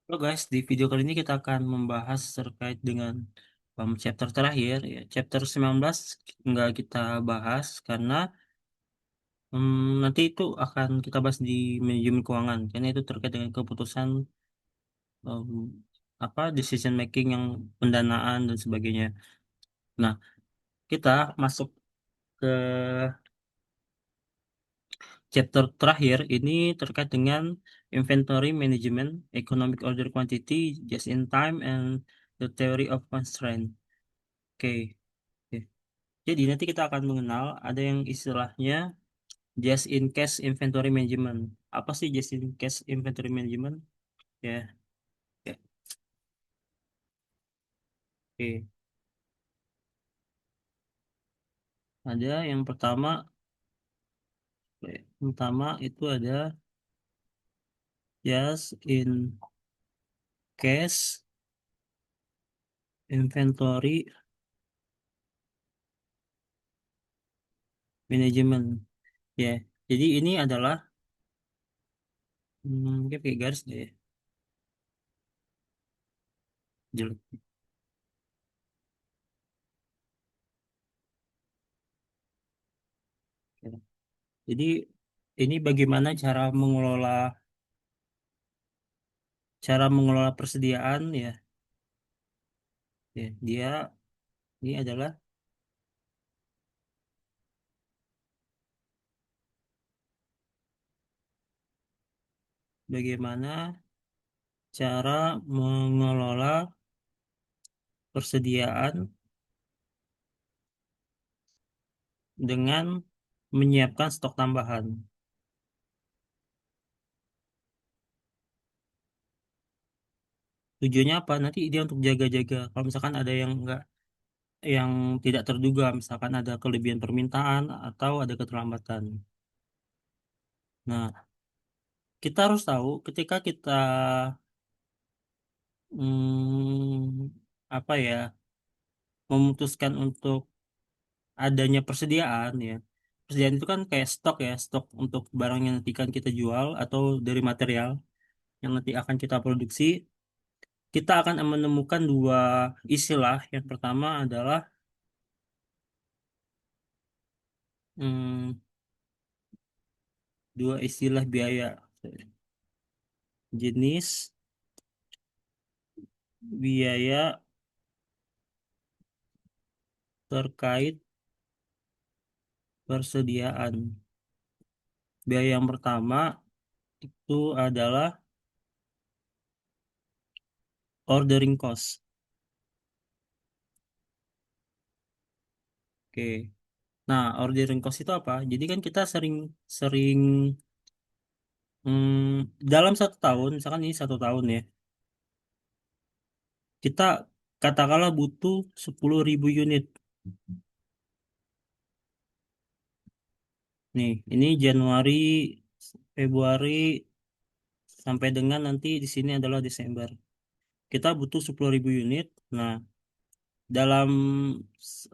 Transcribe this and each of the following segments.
Halo guys, di video kali ini kita akan membahas terkait dengan chapter terakhir, ya. Chapter 19 nggak kita bahas karena nanti itu akan kita bahas di manajemen keuangan, karena itu terkait dengan keputusan em, decision making yang pendanaan dan sebagainya. Nah, kita masuk ke chapter terakhir ini terkait dengan inventory management, economic order quantity, just in time, and the theory of constraint. Oke. Oke. Jadi nanti kita akan mengenal ada yang istilahnya just in case inventory management. Apa sih just in case inventory management? Ya, ya. Oke. Ada yang pertama itu ada just in case inventory management. Ya, jadi ini adalah mungkin pakai garis deh, ya. Jelek. Ya. Jadi ini bagaimana cara mengelola persediaan, ya. Ya, dia ini adalah bagaimana cara mengelola persediaan dengan menyiapkan stok tambahan. Tujuannya apa? Nanti dia untuk jaga-jaga. Kalau misalkan ada yang tidak terduga, misalkan ada kelebihan permintaan atau ada keterlambatan. Nah, kita harus tahu ketika kita hmm, apa ya memutuskan untuk adanya persediaan, ya. Persediaan itu kan kayak stok, ya, stok untuk barang yang nanti akan kita jual atau dari material yang nanti akan kita produksi. Kita akan menemukan dua istilah. Yang pertama adalah hmm, dua istilah biaya. Jenis biaya terkait persediaan. Biaya yang pertama itu adalah ordering cost. Oke. Nah, ordering cost itu apa? Jadi kan kita sering sering dalam 1 tahun, misalkan ini 1 tahun, ya, kita katakanlah butuh 10.000 unit. Nih, ini Januari, Februari, sampai dengan nanti di sini adalah Desember. Kita butuh 10.000 unit. Nah, dalam s-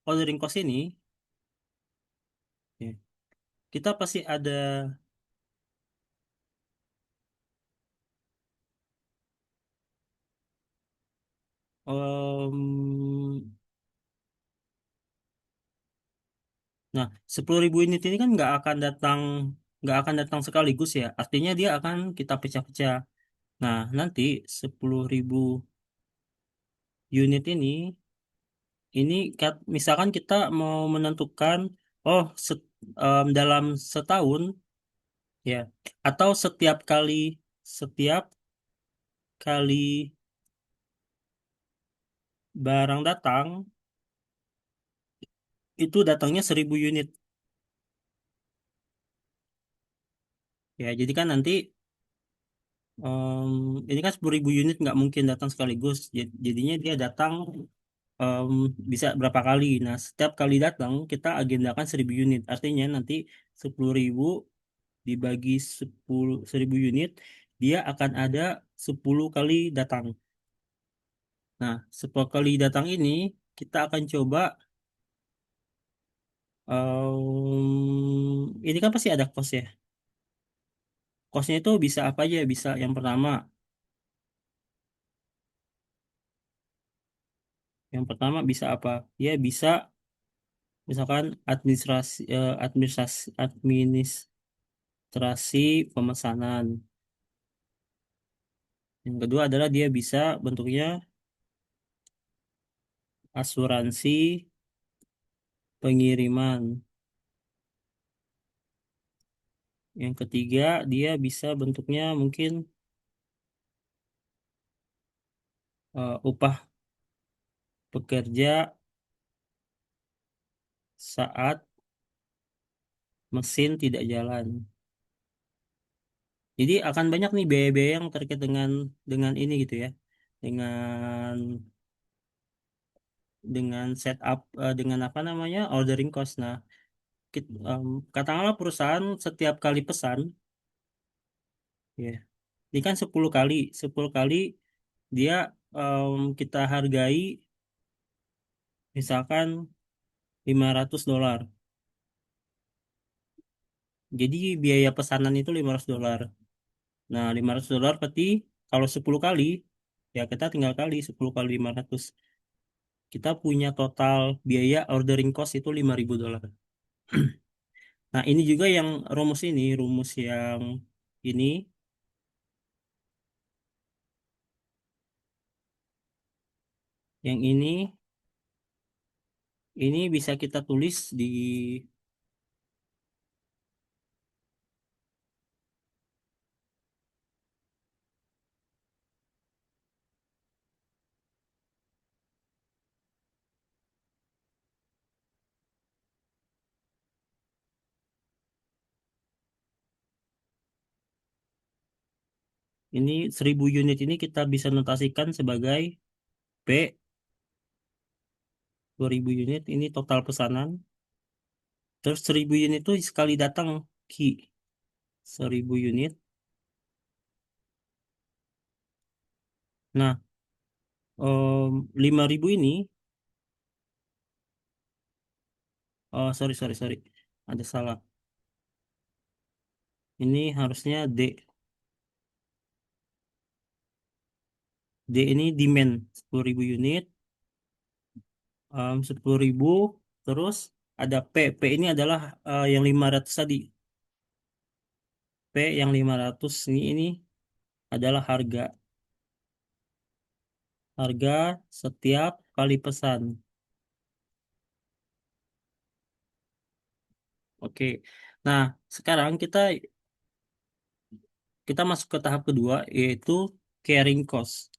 ordering cost ini, ya, kita pasti ada em, nah, 10.000 unit ini kan nggak akan datang sekaligus, ya. Artinya dia akan kita pecah-pecah. Nah, nanti 10.000 unit ini misalkan kita mau menentukan, oh, dalam setahun, ya, atau setiap kali barang datang itu datangnya 1.000 unit, ya. Jadi kan nanti em, ini kan 10.000 unit nggak mungkin datang sekaligus. Jadinya dia datang em, bisa berapa kali. Nah, setiap kali datang kita agendakan 1.000 unit. Artinya nanti 10.000 dibagi 1.000 unit, dia akan ada 10 kali datang. Nah, 10 kali datang ini kita akan coba, ini kan pasti ada cost, ya. Kosnya itu bisa apa aja? Bisa yang pertama, bisa apa? Ya bisa misalkan administrasi pemesanan. Yang kedua adalah dia bisa bentuknya asuransi pengiriman. Yang ketiga dia bisa bentuknya mungkin upah pekerja saat mesin tidak jalan. Jadi akan banyak nih biaya-biaya yang terkait dengan ini gitu ya. Dengan setup dengan apa namanya? Ordering cost. Nah, katakanlah perusahaan setiap kali pesan ya. Ini kan 10 kali, 10 kali dia kita hargai misalkan $500. Jadi biaya pesanan itu $500. Nah, $500 berarti kalau 10 kali, ya kita tinggal kali 10 kali 500. Kita punya total biaya ordering cost itu $5.000. Nah, ini juga yang rumus ini, yang ini bisa kita tulis di, ini 1.000 unit ini kita bisa notasikan sebagai P, 2.000 unit ini total pesanan. Terus 1.000 unit itu sekali datang Ki. 1.000 unit. Nah, 5.000 ini, oh sorry, sorry, sorry. Ada salah. Ini harusnya D. D ini demand 10.000 unit, 10.000, terus ada P. P ini adalah yang 500 tadi. P yang 500 ini adalah harga. Harga setiap kali pesan. Oke. Nah, sekarang kita kita masuk ke tahap kedua yaitu carrying cost.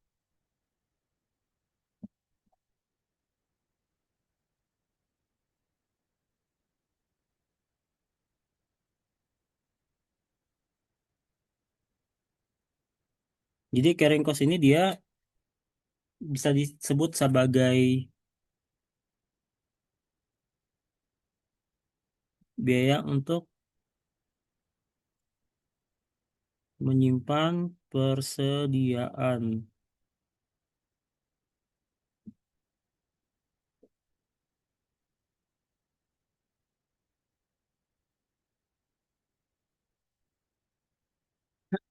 Jadi carrying cost ini dia bisa disebut sebagai biaya untuk menyimpan persediaan.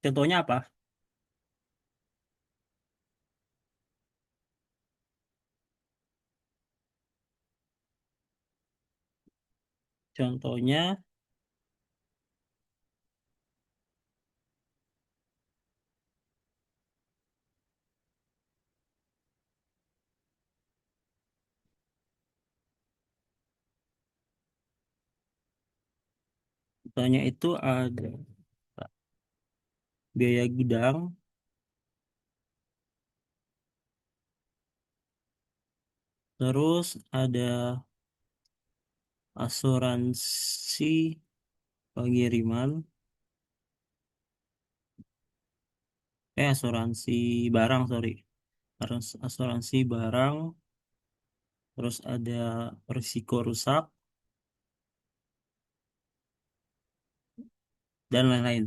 Contohnya apa? Contohnya, contohnya itu ada biaya gudang, terus ada asuransi pengiriman, asuransi barang, sorry. Harus asuransi barang, terus ada risiko rusak, dan lain-lain.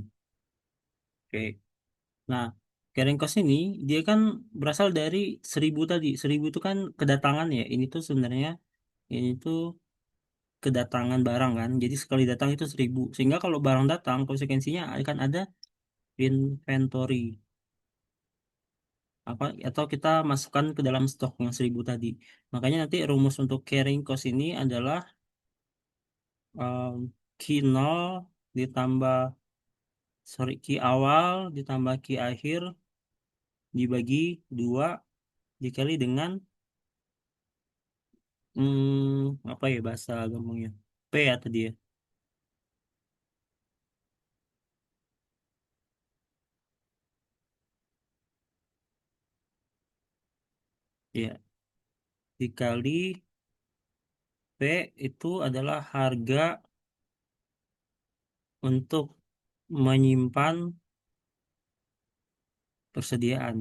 Oke. Nah, carrying cost ini dia kan berasal dari 1.000 tadi. 1.000 itu kan kedatangan ya. Ini tuh sebenarnya ini tuh kedatangan barang kan. Jadi sekali datang itu 1.000. Sehingga kalau barang datang konsekuensinya akan ada inventory apa atau kita masukkan ke dalam stok yang 1.000 tadi. Makanya nanti rumus untuk carrying cost ini adalah Q0 ditambah Q awal ditambah Q akhir dibagi 2 dikali dengan apa ya bahasa gampangnya P ya tadi ya. Ya, dikali P itu adalah harga untuk menyimpan persediaan.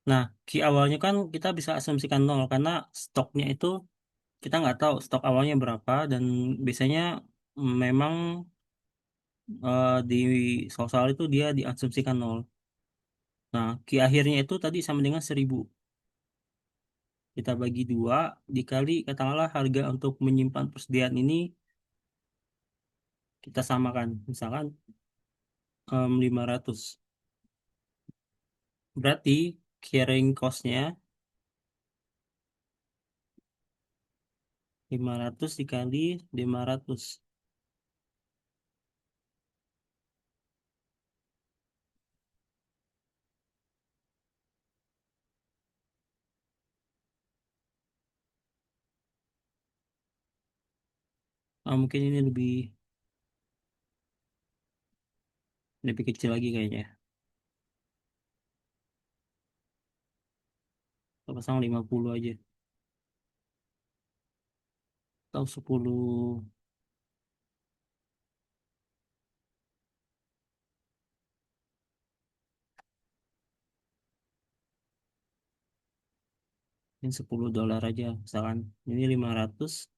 Nah, Q awalnya kan kita bisa asumsikan nol karena stoknya itu kita nggak tahu stok awalnya berapa dan biasanya memang di soal itu dia diasumsikan nol. Nah, Q akhirnya itu tadi sama dengan 1.000. Kita bagi 2 dikali katakanlah harga untuk menyimpan persediaan ini kita samakan. Misalkan 500. Berarti carrying cost-nya 500 dikali 500. Mungkin ini lebih kecil lagi kayaknya. Kita pasang 50 aja. Atau 10. Ini $10 aja. Misalkan ini 500.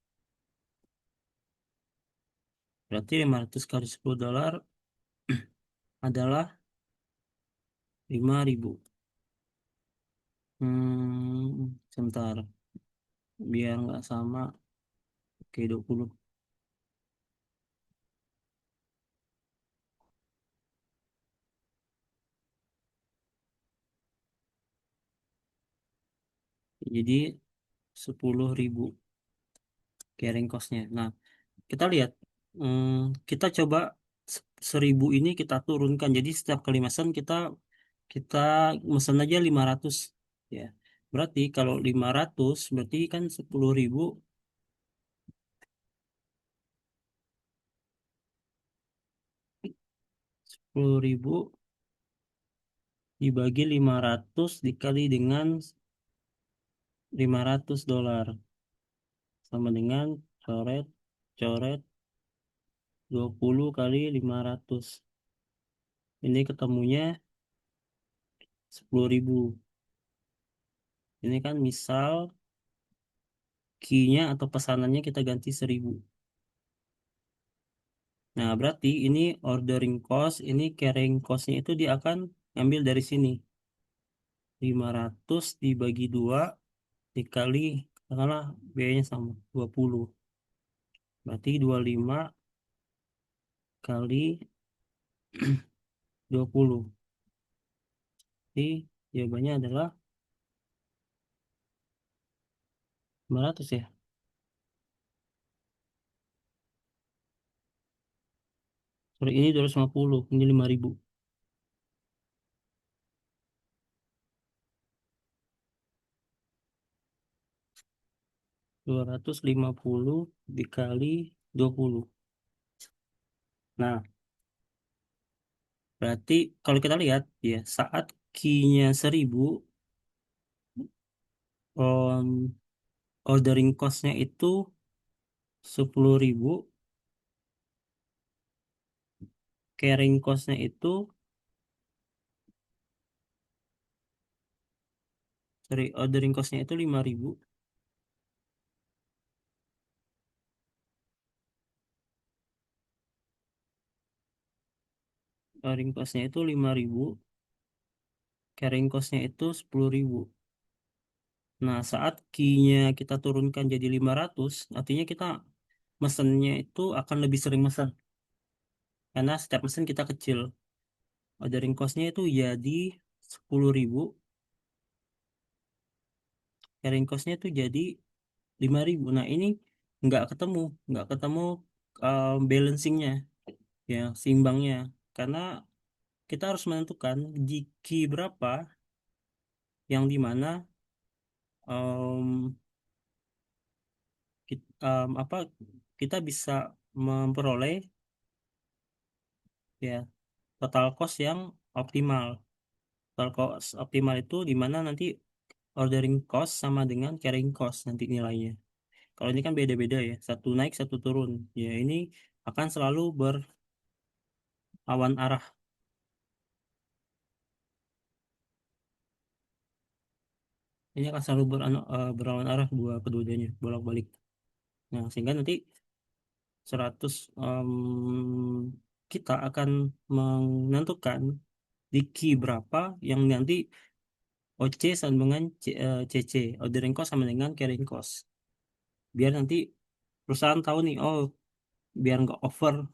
Berarti 500 kali $10 adalah 5.000. Sebentar. Biar nggak sama. Oke, 20. Jadi 10.000 carrying cost-nya. Nah, kita lihat. Hmm, kita coba 1.000 ini kita turunkan. Jadi setiap kali pesan kita kita pesan aja 500 ya. Berarti kalau 500 berarti kan 10.000. 10.000 dibagi 500 dikali dengan $500 sama dengan coret coret 20 kali 500. Ini ketemunya 10.000. Ini kan misal key-nya atau pesanannya kita ganti 1.000. Nah, berarti ini ordering cost, ini carrying cost-nya itu dia akan ngambil dari sini. 500 dibagi 2 dikali, katakanlah biayanya sama, 20. Berarti 25 kali 20. Jadi jawabannya adalah 500 ya. Sorry, ini 250, ini 5.000. 250 dikali 20. Nah, berarti kalau kita lihat ya, saat key-nya 1.000, um, ordering cost-nya itu 10.000, carrying cost-nya itu, sorry, ordering cost-nya itu 5.000, ordering cost-nya itu 5.000, carrying cost-nya itu 10.000. Nah, saat key-nya kita turunkan jadi 500, artinya kita mesennya itu akan lebih sering mesen. Karena setiap mesin kita kecil. Ordering cost-nya itu jadi 10.000, carrying cost-nya itu jadi 5.000. Nah, ini nggak ketemu, nggak ketemu balancing-nya, ya, seimbangnya. Karena kita harus menentukan di key berapa yang dimana apa kita bisa memperoleh ya total cost yang optimal. Total cost optimal itu di mana nanti ordering cost sama dengan carrying cost nanti nilainya. Kalau ini kan beda-beda ya, satu naik satu turun. Ya ini akan selalu berlawan arah. Ini akan selalu berlawan arah keduanya bolak-balik. Nah sehingga nanti 100 kita akan menentukan di key berapa yang nanti OC sama dengan CC, ordering cost sama dengan carrying cost. Biar nanti perusahaan tahu nih, oh biar nggak over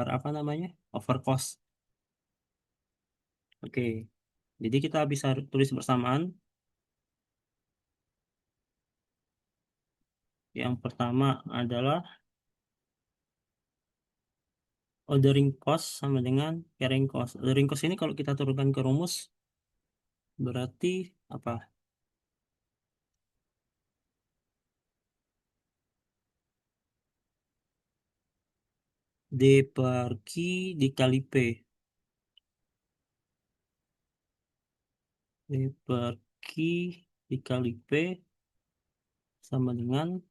apa namanya, over cost. Oke, jadi kita bisa tulis bersamaan. Yang pertama adalah ordering cost sama dengan carrying cost. Ordering cost ini kalau kita turunkan ke rumus berarti apa? D per Q dikali P. D per Q dikali P sama dengan,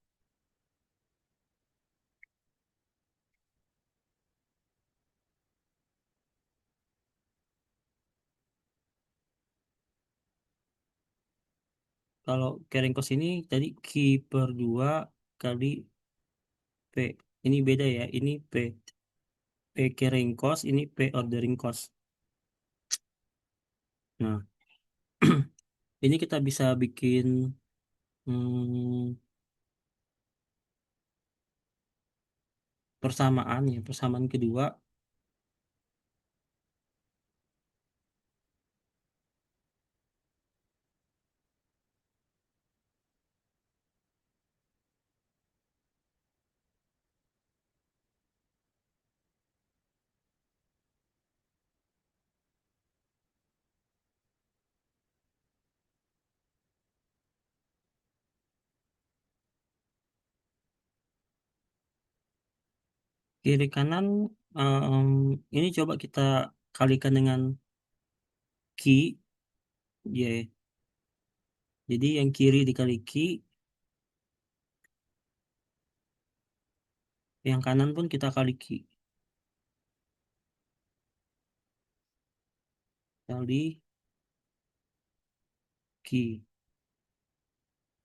kalau carrying cost ini tadi Q per 2 kali P. Ini beda ya, ini P. P carrying cost, ini P ordering cost. Nah, ini kita bisa bikin hmm, persamaan ya, persamaan kedua. Kiri kanan, em, ini coba kita kalikan dengan Q, ya. Jadi yang kiri dikali Q, yang kanan pun kita kali Q. Kali Q.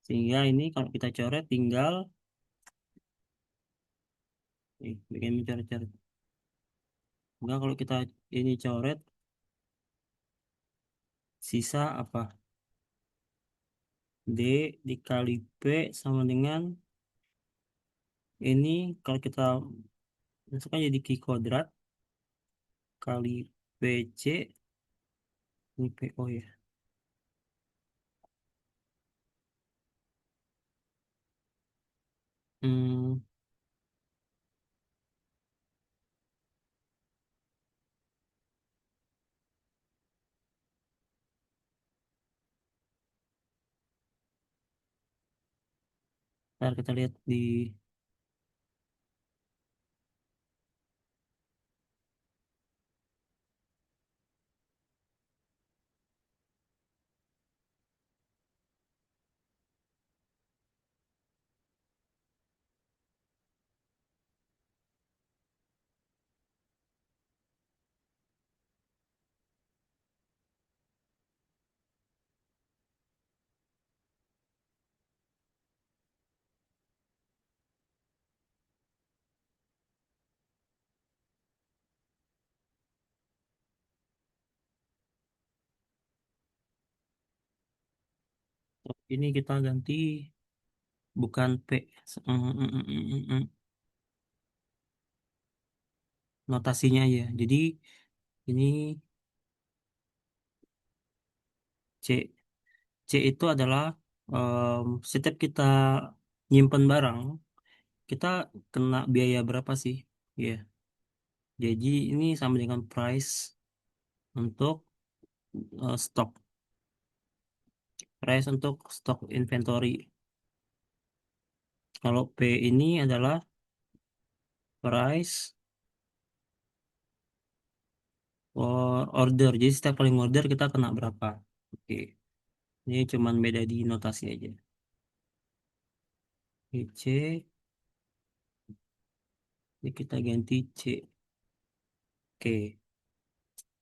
Sehingga ini kalau kita coret tinggal, bikin coret-coret. Enggak, kalau kita ini coret, sisa apa? D dikali P sama dengan ini, kalau kita masukkan jadi Q kuadrat kali PC, ini PO ya. Hmm, ntar kita lihat di Ini kita ganti bukan P. Notasinya ya. Jadi ini C. C itu adalah setiap kita nyimpen barang, kita kena biaya berapa sih? Ya. Jadi ini sama dengan price untuk stok. Price untuk stok inventory. Kalau P ini adalah price for order. Jadi setiap kali order kita kena berapa? Oke. Ini cuman beda di notasi aja. Oke, C. Ini kita ganti C. Oke.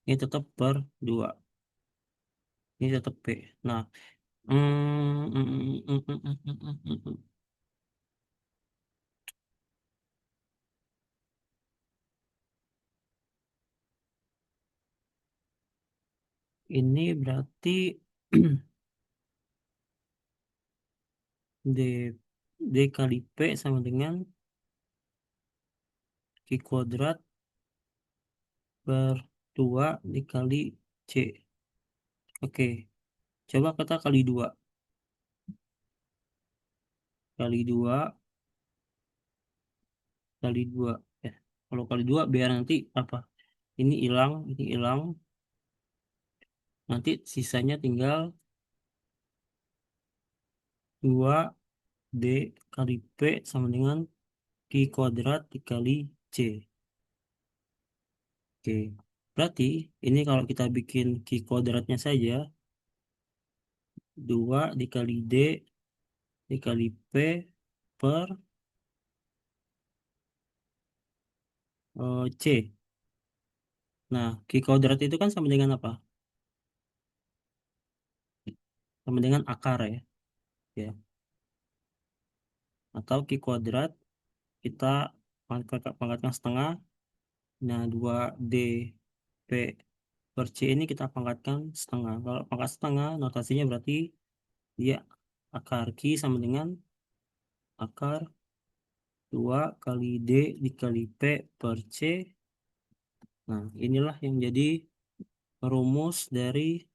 Ini tetap per 2. Ini tetap P. Nah, mm, mm, mm, mm, mm, mm, mm, mm, mm, mm. Ini berarti D, D kali P sama dengan Q kuadrat per 2 dikali C. Oke, coba kita kali 2. Kali 2 kali 2. Ya, kalau kali 2 biar nanti apa? Ini hilang, ini hilang. Nanti sisanya tinggal 2 D kali P sama dengan Q kuadrat dikali C. Oke, berarti ini kalau kita bikin Q kuadratnya saja, 2 dikali D dikali P per C. Nah, Q kuadrat itu kan sama dengan apa? Sama dengan akar ya. Ya. Atau Q kuadrat kita pangkatkan setengah. Nah, 2D P per C ini kita pangkatkan setengah. Kalau pangkat setengah, notasinya berarti dia akar Q sama dengan akar 2 kali D dikali P per C. Nah, inilah yang jadi rumus dari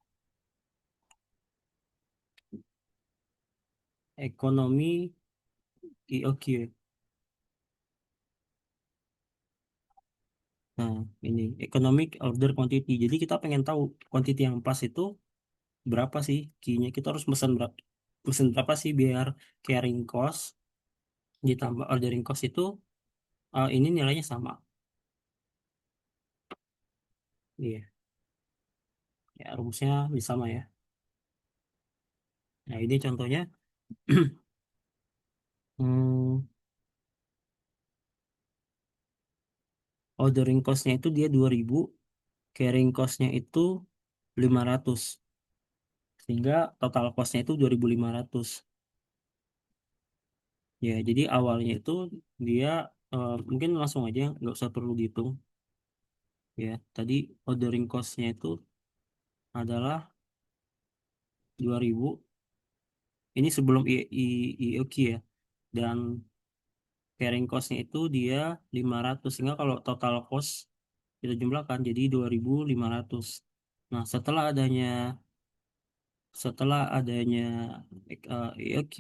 ekonomi IOQ. Nah, ini economic order quantity. Jadi kita pengen tahu quantity yang pas itu berapa sih Q-nya. Kita harus pesen berapa sih biar carrying cost ditambah ordering cost itu ini nilainya sama. Iya, ya rumusnya bisa sama ya. Nah, ini contohnya hmm, ordering cost-nya itu dia 2.000, carrying cost-nya itu 500. Sehingga total cost-nya itu 2.500. Ya, jadi awalnya itu dia mungkin langsung aja nggak usah perlu dihitung. Ya, tadi ordering cost-nya itu adalah 2.000. Ini sebelum IOQ ya. Dan carrying cost-nya itu dia 500. Sehingga kalau total cost kita jumlahkan jadi 2.500. Nah, setelah adanya IOQ,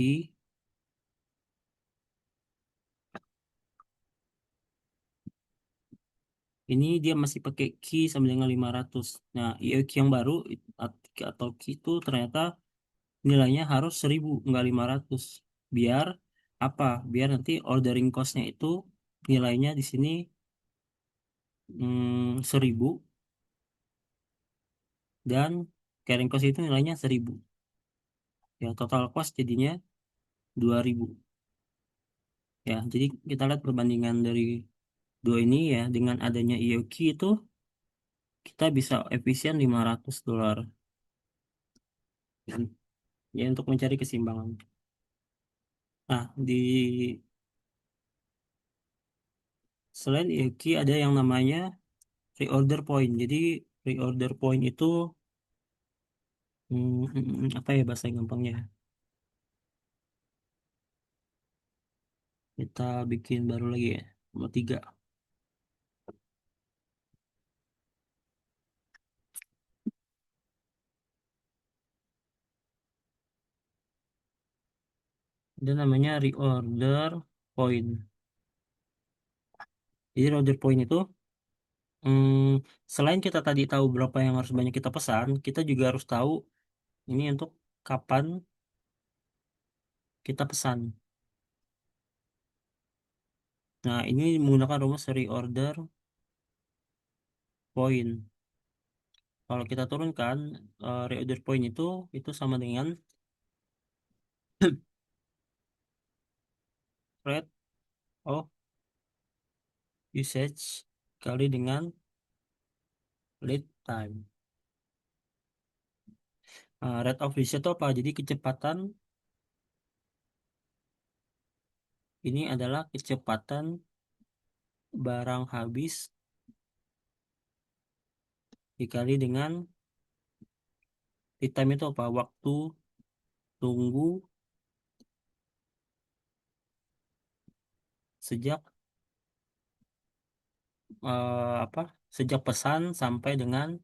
ini dia masih pakai key sama dengan 500. Nah, IOQ yang baru atau key itu ternyata nilainya harus 1.000, enggak 500. Biar apa? Biar nanti ordering cost-nya itu nilainya di sini 1.000 dan carrying cost itu nilainya 1.000. Ya, total cost jadinya 2.000. Ya, jadi kita lihat perbandingan dari dua ini ya, dengan adanya IOQ itu kita bisa efisien $500. Dan ya untuk mencari keseimbangan. Nah, selain IOQ ada yang namanya reorder point. Jadi reorder point itu apa ya bahasa gampangnya? Kita bikin baru lagi ya. Nomor 3. Ada namanya reorder point. Jadi reorder point itu, selain kita tadi tahu berapa yang harus banyak kita pesan, kita juga harus tahu ini untuk kapan kita pesan. Nah, ini menggunakan rumus reorder point. Kalau kita turunkan, reorder point itu sama dengan rate of usage kali dengan lead time. Rate of usage itu apa? Jadi kecepatan ini adalah kecepatan barang habis dikali dengan lead time itu apa? Waktu tunggu sejak apa? Sejak pesan sampai dengan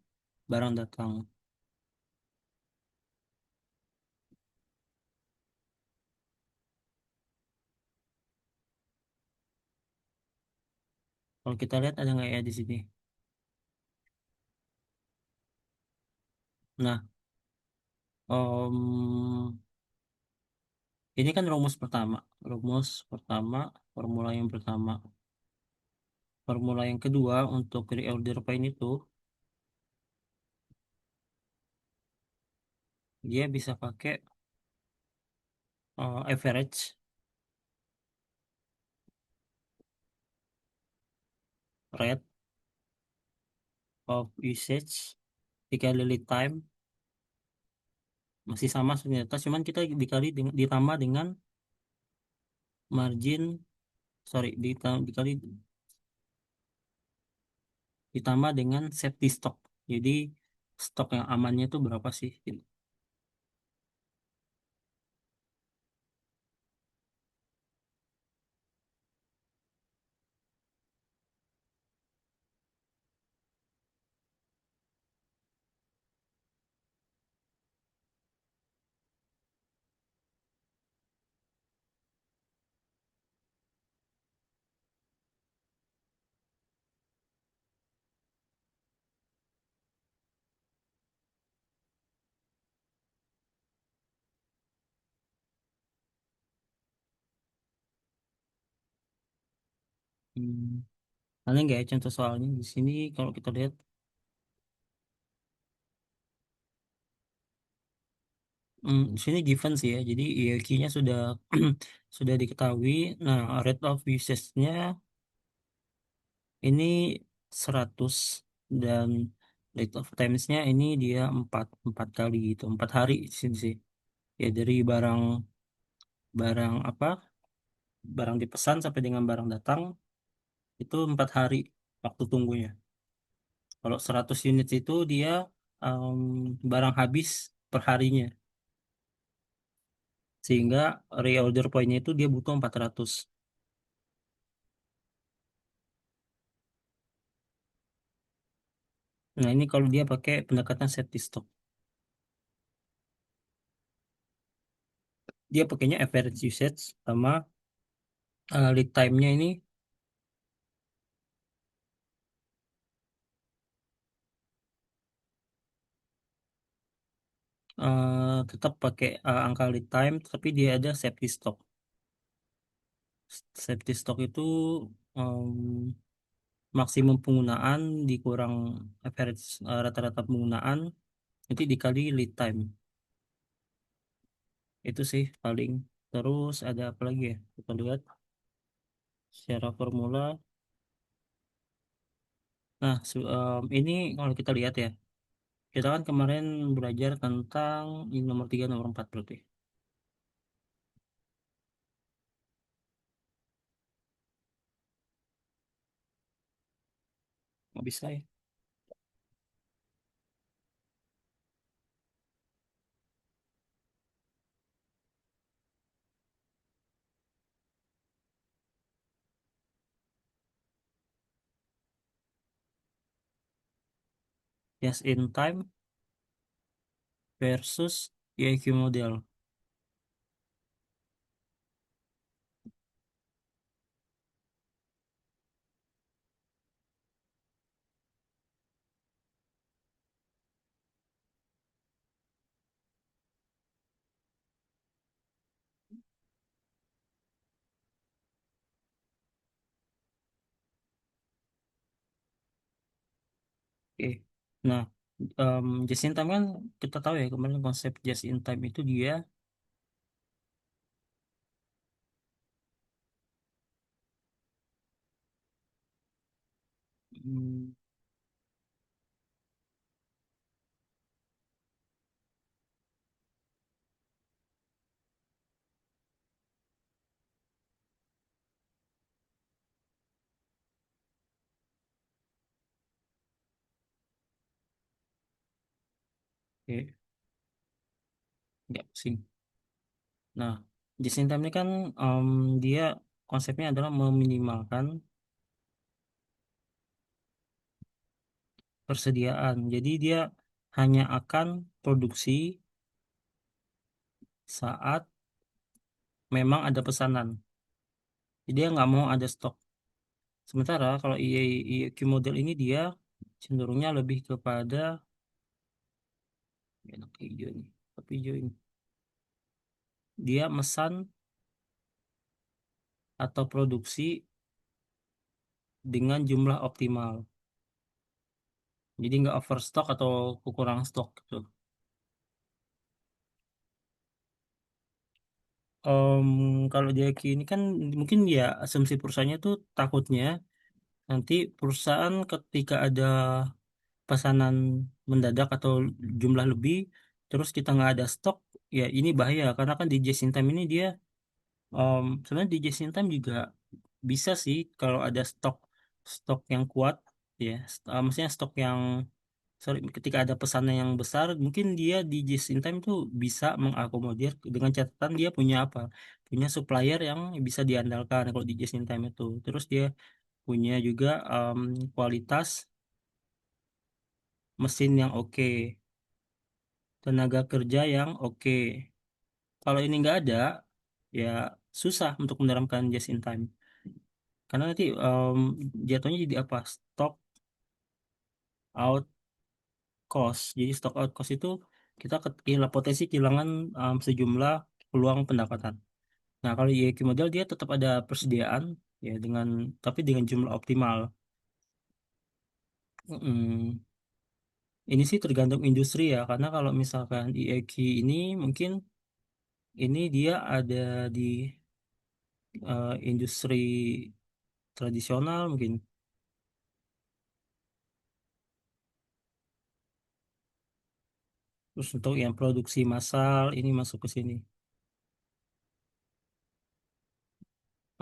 barang datang. Kalau kita lihat ada nggak ya di sini? Nah, em, ini kan rumus pertama. Rumus pertama, formula yang pertama. Formula yang kedua untuk reorder point itu, dia bisa pakai average rate of usage dikali lead time, masih sama ternyata, cuman kita ditambah dengan margin, sorry, ditambah dengan safety stock. Jadi stok yang amannya itu berapa sih? Gitu. Hmm. Ada nggak ya contoh soalnya di sini kalau kita lihat, di sini given sih ya. Jadi hierarkinya sudah sudah diketahui. Nah, rate of usage-nya ini 100 dan rate of times-nya ini dia 4 kali gitu, 4 hari di sini sih. Ya dari barang barang apa? Barang dipesan sampai dengan barang datang itu 4 hari waktu tunggunya. Kalau 100 unit itu dia em, barang habis per harinya. Sehingga reorder point-nya itu dia butuh 400. Nah, ini kalau dia pakai pendekatan safety stock. Dia pakainya average usage sama lead time-nya ini tetap pakai angka lead time, tapi dia ada safety stock. Safety stock itu em, maksimum penggunaan dikurang average rata-rata penggunaan nanti dikali lead time. Itu sih paling. Terus ada apa lagi ya? Kita lihat secara formula. Nah, ini kalau kita lihat ya, kita kan kemarin belajar tentang ini nomor 3 nomor 4 berarti. Nggak bisa ya. just in time versus EIQ model. Oke. Nah, just in time kan kita tahu ya kemarin konsep just in time itu dia hmm, oke, nggak pusing. Nah, just in time ini kan dia konsepnya adalah meminimalkan persediaan. Jadi dia hanya akan produksi saat memang ada pesanan. Jadi dia nggak mau ada stok. Sementara kalau IEQ model ini dia cenderungnya lebih kepada enak hijau nih, tapi hijau ini. Dia mesan atau produksi dengan jumlah optimal. Jadi nggak overstock atau kekurangan stok gitu. Em, Kalau dia ini kan mungkin ya asumsi perusahaannya tuh takutnya nanti perusahaan ketika ada pesanan mendadak atau jumlah lebih terus kita nggak ada stok, ya ini bahaya karena kan di just in time ini dia sebenarnya di just in time juga bisa sih kalau ada stok stok yang kuat ya, maksudnya stok yang sorry, ketika ada pesanan yang besar mungkin dia di just in time tuh bisa mengakomodir dengan catatan dia punya apa, punya supplier yang bisa diandalkan kalau di just in time itu, terus dia punya juga kualitas mesin yang oke, tenaga kerja yang oke. Kalau ini nggak ada ya susah untuk menerapkan just in time karena nanti jatuhnya jadi apa, stock out cost. Jadi stock out cost itu kita potensi kehilangan sejumlah peluang pendapatan. Nah, kalau IEQ model dia tetap ada persediaan ya dengan tapi dengan jumlah optimal. Mm, ini sih tergantung industri ya, karena kalau misalkan IEQ ini mungkin ini dia ada di industri tradisional mungkin. Terus untuk yang produksi massal ini masuk ke sini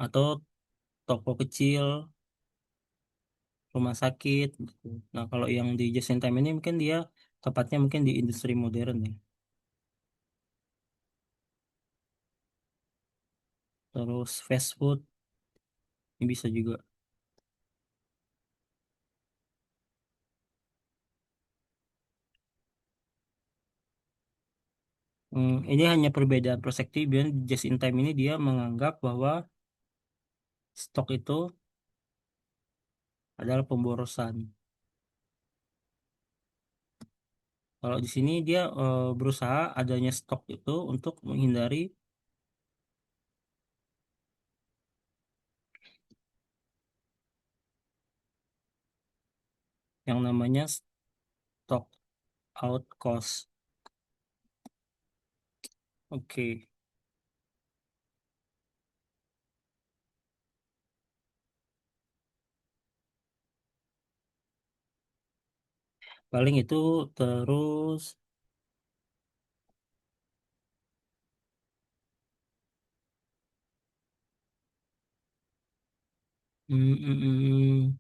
atau toko kecil, rumah sakit gitu. Nah, kalau yang di just in time ini mungkin dia tepatnya mungkin di industri modern ya. Terus fast food ini bisa juga. Ini hanya perbedaan perspektif. Dan just in time ini dia menganggap bahwa stok itu adalah pemborosan. Kalau di sini dia berusaha adanya stok itu untuk menghindari yang namanya stock out cost. Oke, paling itu terus mm, mm, mm,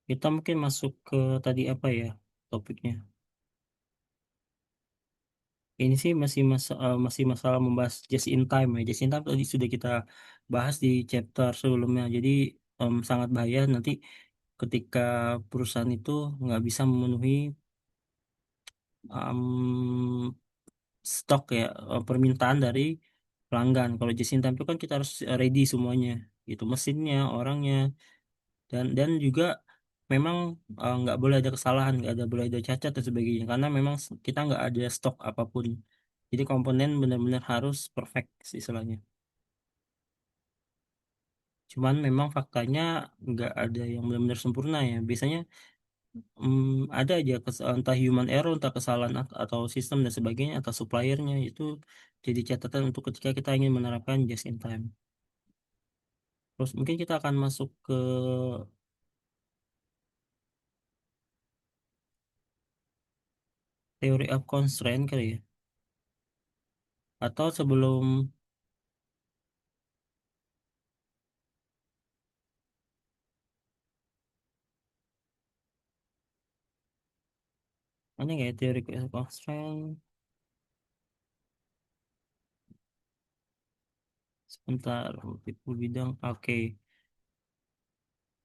kita mungkin masuk ke tadi apa ya topiknya. Ini sih masih masalah membahas just in time ya. Just in time tadi sudah kita bahas di chapter sebelumnya. Jadi sangat bahaya nanti ketika perusahaan itu nggak bisa memenuhi em, stok ya, permintaan dari pelanggan. Kalau just in time itu kan kita harus ready semuanya, gitu mesinnya, orangnya, dan juga memang nggak boleh ada kesalahan, nggak ada boleh ada cacat dan sebagainya karena memang kita nggak ada stok apapun. Jadi komponen benar-benar harus perfect sih istilahnya. Cuman memang faktanya nggak ada yang benar-benar sempurna ya. Biasanya ada aja entah human error, entah kesalahan atau sistem dan sebagainya atau suppliernya itu jadi catatan untuk ketika kita ingin menerapkan just in time. Terus mungkin kita akan masuk ke theory of constraint kali ya. Atau sebelum mana ya theory of constraint. Sebentar, tipe bidang. Oke.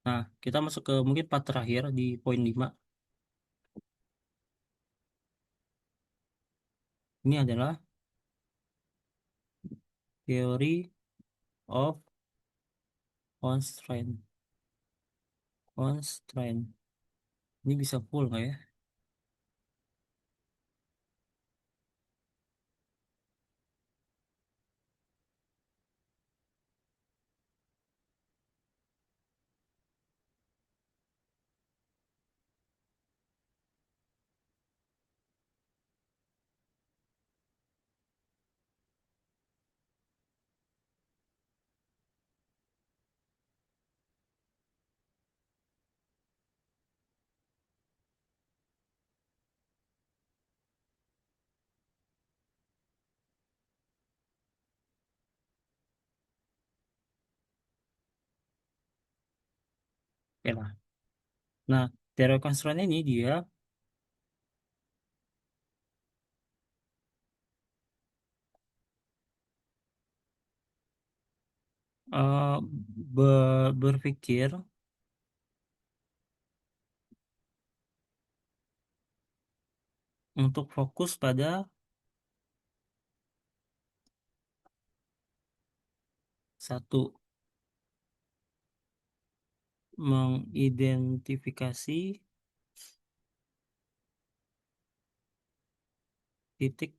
Nah, kita masuk ke mungkin part terakhir di poin 5. Ini adalah theory of constraint. Constraint. Ini bisa full nggak ya? Oke lah. Nah, theory of constraint ini dia eh, berpikir untuk fokus pada satu, mengidentifikasi titik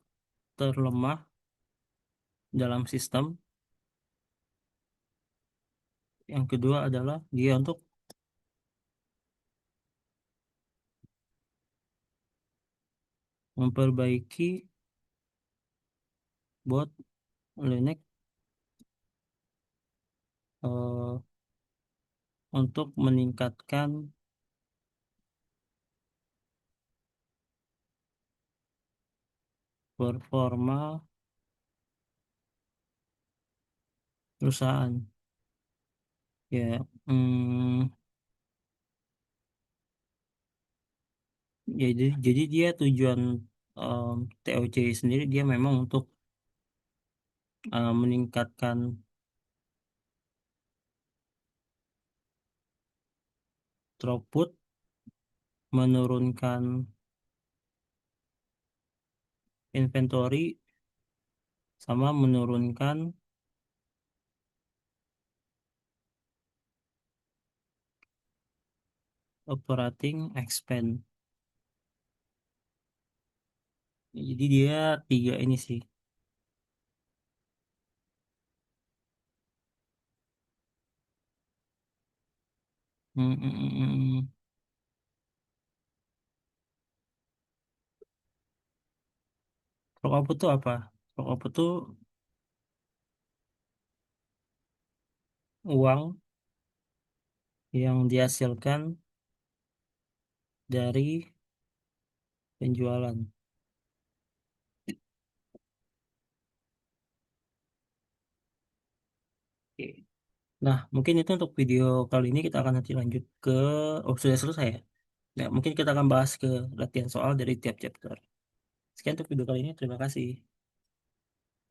terlemah dalam sistem. Yang kedua adalah dia untuk memperbaiki bottleneck eh, untuk meningkatkan performa perusahaan. Ya, ya jadi dia tujuan TOC sendiri dia memang untuk meningkatkan throughput, menurunkan inventory, sama menurunkan operating expense. Jadi dia tiga ini sih. Hmm, hmm, hmm, hmm, hmm. Stock output tuh apa? Stock output tuh uang yang dihasilkan dari penjualan. Oke. Nah, mungkin itu untuk video kali ini kita akan nanti lanjut ke sudah selesai ya. Ya, mungkin kita akan bahas ke latihan soal dari tiap chapter. Sekian untuk video kali ini. Terima kasih.